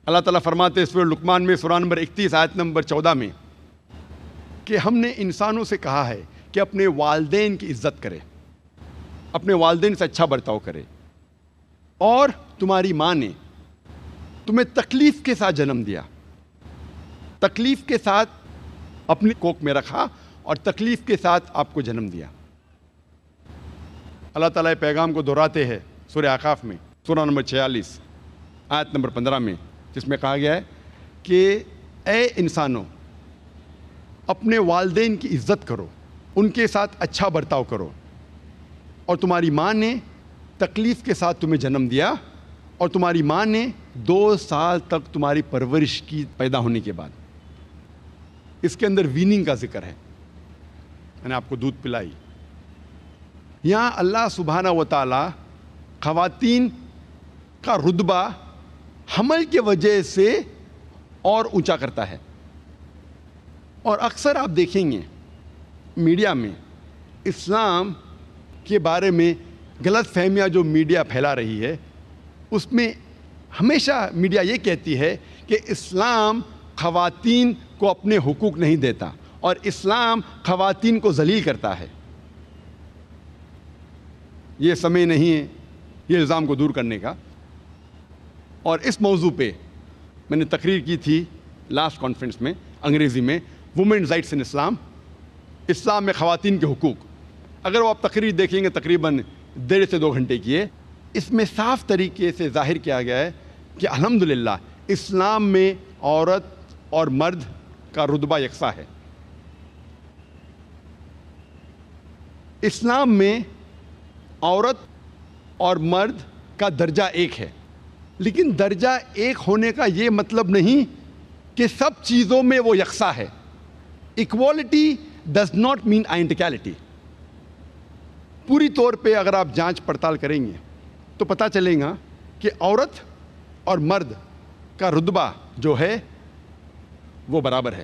اللہ تعالیٰ فرماتے ہیں سورہ لقمان میں سورہ نمبر 31 آیت نمبر 14 میں کہ ہم نے انسانوں سے کہا ہے کہ اپنے والدین کی عزت کرے، اپنے والدین سے اچھا برتاؤ کرے، اور تمہاری ماں نے تمہیں تکلیف کے ساتھ جنم دیا، تکلیف کے ساتھ اپنی کوکھ میں رکھا اور تکلیف کے ساتھ آپ کو جنم دیا۔ اللہ تعالیٰ پیغام کو دہراتے ہیں سورہ اعراف میں سورہ نمبر 46 آیت نمبر 15 میں، جس میں کہا گیا ہے کہ اے انسانوں، اپنے والدین کی عزت کرو، ان کے ساتھ اچھا برتاؤ کرو، اور تمہاری ماں نے تکلیف کے ساتھ تمہیں جنم دیا، اور تمہاری ماں نے 2 سال تک تمہاری پرورش کی پیدا ہونے کے بعد۔ اس کے اندر ویننگ کا ذکر ہے، میں نے آپ کو دودھ پلائی۔ یہاں اللہ سبحانہ و تعالی خواتین کا رتبہ حمل کی وجہ سے اور اونچا کرتا ہے۔ اور اکثر آپ دیکھیں گے میڈیا میں اسلام کے بارے میں غلط فہمیاں جو میڈیا پھیلا رہی ہے، اس میں ہمیشہ میڈیا یہ کہتی ہے کہ اسلام خواتین کو اپنے حقوق نہیں دیتا اور اسلام خواتین کو ذلیل کرتا ہے۔ یہ سمے نہیں ہے یہ الزام کو دور کرنے کا۔ اور اس موضوع پہ میں نے تقریر کی تھی لاسٹ کانفرنس میں انگریزی میں، وومنز رائٹس ان اسلام، اسلام میں خواتین کے حقوق۔ اگر وہ آپ تقریر دیکھیں گے تقریباً 1.5 سے 2 گھنٹے کی ہے، اس میں صاف طریقے سے ظاہر کیا گیا ہے کہ الحمدللہ اسلام میں عورت اور مرد کا رتبہ یکساں ہے۔ اسلام میں عورت اور مرد کا درجہ ایک ہے، لیکن درجہ ایک ہونے کا یہ مطلب نہیں کہ سب چیزوں میں وہ یکساں ہے۔ Equality does not mean identicality. پوری طور پہ اگر آپ جانچ پڑتال کریں گے تو پتہ چلے گا کہ عورت اور مرد کا رتبہ جو ہے وہ برابر ہے۔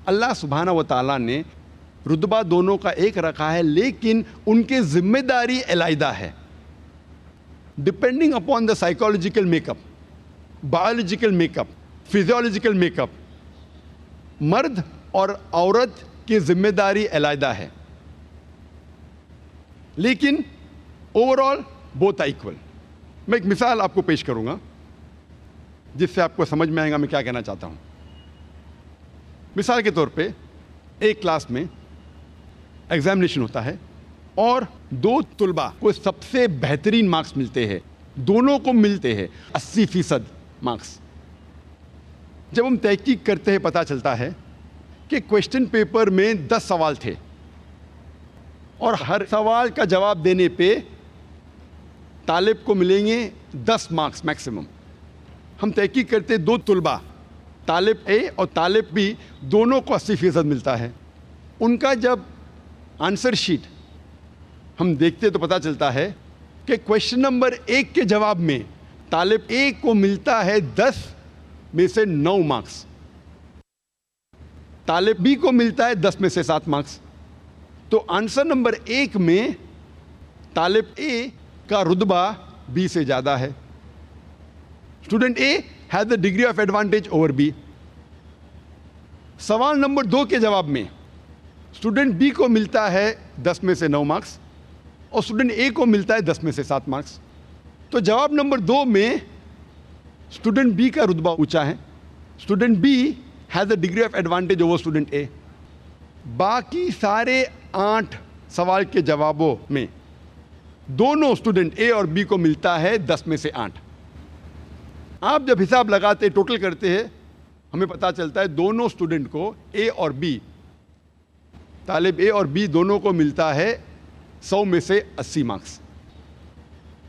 اللہ سبحانہ و تعالیٰ نے رتبہ دونوں کا ایک رکھا ہے، لیکن ان کے ذمہ داری علیحدہ ہے، depending upon the psychological make up, biological make up, physiological make up. مرد اور عورت کی ذمہ داری علیحدہ ہے، لیکن اوور آل بوتھ ایکول۔ میں ایک مثال آپ کو پیش کروں گا جس سے آپ کو سمجھ میں آئے گا میں کیا کہنا چاہتا ہوں۔ مثال کے طور پہ ایک کلاس میں ایگزامینیشن ہوتا ہے اور 2 طلباء کو سب سے بہترین مارکس ملتے ہیں، دونوں کو ملتے ہیں 80% مارکس۔ جب ہم تحقیق کرتے ہیں پتہ چلتا ہے کہ کویشچن پیپر میں 10 سوال تھے اور ہر سوال کا جواب دینے پہ طالب کو ملیں گے 10 مارکس میکسیمم۔ ہم تحقیق کرتے 2 طلباء، طالب اے اور طالب بی، دونوں کو 80% ملتا ہے۔ ان کا جب آنسر شیٹ ہم دیکھتے تو پتہ چلتا ہے کہ کویشچن نمبر 1 کے جواب میں طالب اے کو ملتا ہے 10 میں سے 9 مارکس، طالب بی کو ملتا ہے 10 میں سے 7 مارکس۔ تو آنسر نمبر 1 میں طالب اے کا رتبہ بی سے زیادہ ہے۔ Student A has a degree of advantage over B. سوال نمبر 2 کے جواب میں اسٹوڈنٹ بی کو ملتا ہے 10 میں سے 9 مارکس اور اسٹوڈنٹ اے کو ملتا ہے 10 میں سے 7 مارکس۔ تو جواب نمبر 2 میں اسٹوڈنٹ بی کا رتبہ اونچا ہے، student B has a degree of advantage over student A. باقی سارے 8 سوال کے جوابوں میں دونوں اسٹوڈنٹ اے اور بی کو ملتا ہے 10 میں سے 8۔ آپ جب حساب لگاتے ٹوٹل کرتے ہیں ہمیں پتہ چلتا ہے دونوں اسٹوڈنٹ کو اے اور بی، طالب اے اور بی دونوں کو ملتا ہے 100 میں سے 80 مارکس۔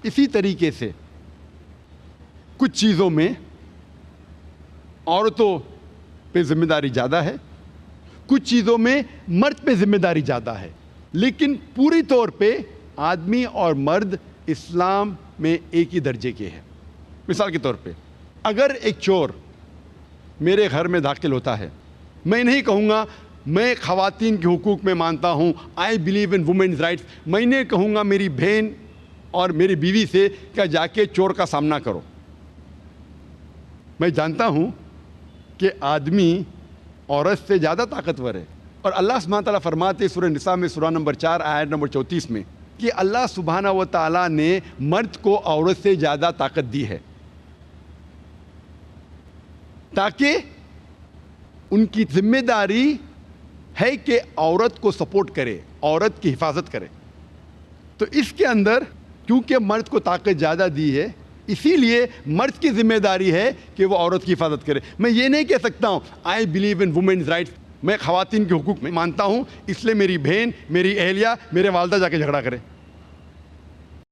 اسی طریقے سے کچھ چیزوں میں عورتوں پہ ذمہ داری زیادہ ہے، کچھ چیزوں میں مرد پہ ذمہ داری زیادہ ہے، لیکن پوری طور پہ آدمی اور مرد اسلام میں ایک ہی درجے کے ہیں۔ مثال کے طور پہ اگر ایک چور میرے گھر میں داخل ہوتا ہے، میں نہیں کہوں گا میں خواتین کے حقوق میں مانتا ہوں، I believe in women's rights. میں نے کہوں گا میری بہن اور میری بیوی سے کہ جا کے چور کا سامنا کرو۔ میں جانتا ہوں کہ آدمی عورت سے زیادہ طاقتور ہے، اور اللہ سبحانہ تعالیٰ فرماتے ہیں سورہ نساء میں سورہ نمبر 4 آیت نمبر 34 میں کہ اللہ سبحانہ و تعالیٰ نے مرد کو عورت سے زیادہ طاقت دی ہے تاکہ ان کی ذمہ داری ہے کہ عورت کو سپورٹ کرے، عورت کی حفاظت کرے۔ تو اس کے اندر کیونکہ مرد کو طاقت زیادہ دی ہے، اسی لیے مرد کی ذمہ داری ہے کہ وہ عورت کی حفاظت کرے۔ میں یہ نہیں کہہ سکتا ہوں I believe in women's rights, میں خواتین کے حقوق میں مانتا ہوں، اس لیے میری بہن، میری اہلیہ، میرے والدہ جا کے جھگڑا کرے۔